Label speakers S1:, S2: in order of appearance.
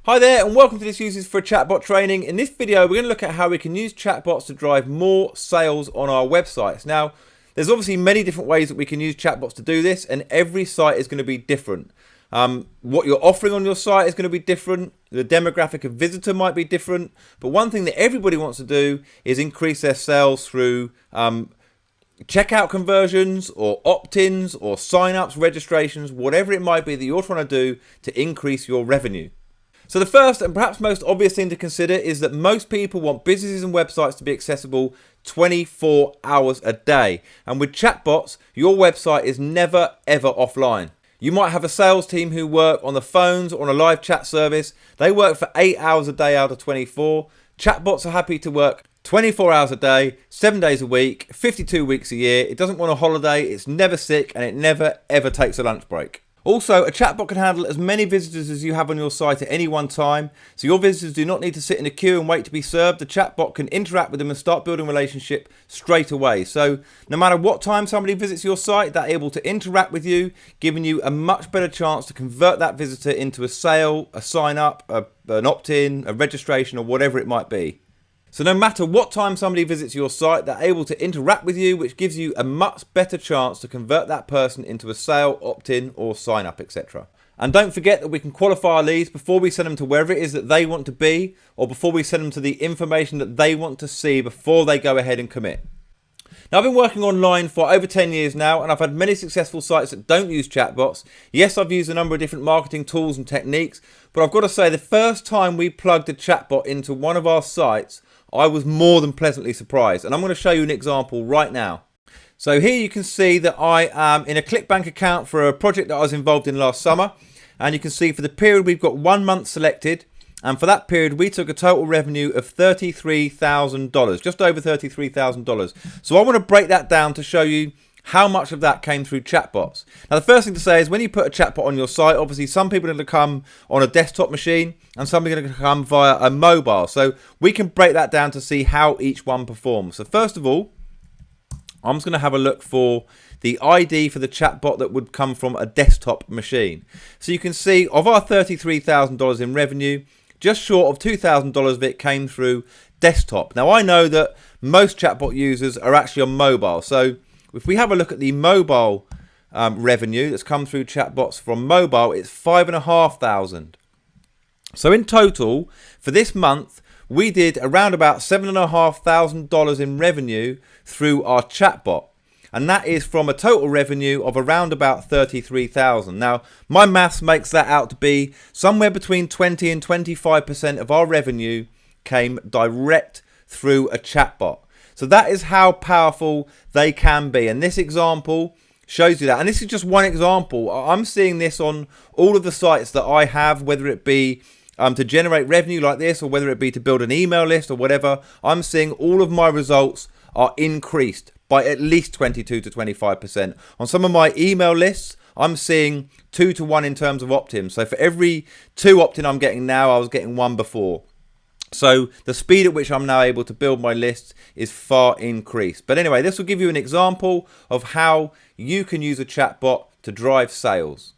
S1: Hi there and welcome to this Uses for a Chatbot training. In this video we're going to look at how we can use chatbots to drive more sales on our websites. Now there's obviously many different ways that we can use chatbots to do this, and every site is going to be different. What you're offering on your site is going to be different. The demographic of visitor might be different, but one thing that everybody wants to do is increase their sales through checkout conversions or opt-ins or sign-ups, registrations, whatever it might be that you're trying to do to increase your revenue. So the first and perhaps most obvious thing to consider is that most people want businesses and websites to be accessible 24 hours a day. And with chatbots, your website is never ever offline. You might have a sales team who work on the phones or on a live chat service. They work for 8 hours a day out of 24. Chatbots are happy to work 24 hours a day, 7 days a week, 52 weeks a year. It doesn't want a holiday, it's never sick, and it never ever takes a lunch break. Also, a chatbot can handle as many visitors as you have on your site at any one time, so your visitors do not need to sit in a queue and wait to be served. The chatbot can interact with them and start building a relationship straight away. So no matter what time somebody visits your site, they're able to interact with you, giving you a much better chance to convert that visitor into a sale, a sign up, an opt-in, a registration, or whatever it might be. So no matter what time somebody visits your site, they're able to interact with you, which gives you a much better chance to convert that person into a sale, opt-in, or sign up, etc. And don't forget that we can qualify our leads before we send them to wherever it is that they want to be, or before we send them to the information that they want to see before they go ahead and commit. Now, I've been working online for over 10 years now, and I've had many successful sites that don't use chatbots. Yes, I've used a number of different marketing tools and techniques, but I've got to say the first time we plugged a chatbot into one of our sites, I was more than pleasantly surprised, and I'm going to show you an example right now. So here you can see that I am in a ClickBank account for a project that I was involved in last summer, and you can see for the period we've got 1 month selected, and for that period we took a total revenue of $33,000, just over $33,000. So I want to break that down to show you how much of that came through chatbots. Now the first thing to say is when you put a chatbot on your site, obviously some people are going to come on a desktop machine and some are going to come via a mobile. So we can break that down to see how each one performs. So first of all, I'm just going to have a look for the ID for the chatbot that would come from a desktop machine. So you can see of our $33,000 in revenue, just short of $2,000 of it came through desktop. Now I know that most chatbot users are actually on mobile. So if we have a look at the mobile revenue that's come through chatbots from mobile, it's $5,500. So in total, for this month, we did around about $7,500 in revenue through our chatbot. And that is from a total revenue of around about $33,000. Now, my maths makes that out to be somewhere between 20 and 25% of our revenue came direct through a chatbot. So that is how powerful they can be. And this example shows you that. And this is just one example. I'm seeing this on all of the sites that I have, whether it be to generate revenue like this, or whether it be to build an email list or whatever. I'm seeing all of my results are increased by at least 22 to 25%. On some of my email lists, I'm seeing 2 to 1 in terms of opt-in. So for every 2 opt-in I'm getting now, I was getting 1 before. So the speed at which I'm now able to build my lists is far increased. But anyway, this will give you an example of how you can use a chatbot to drive sales.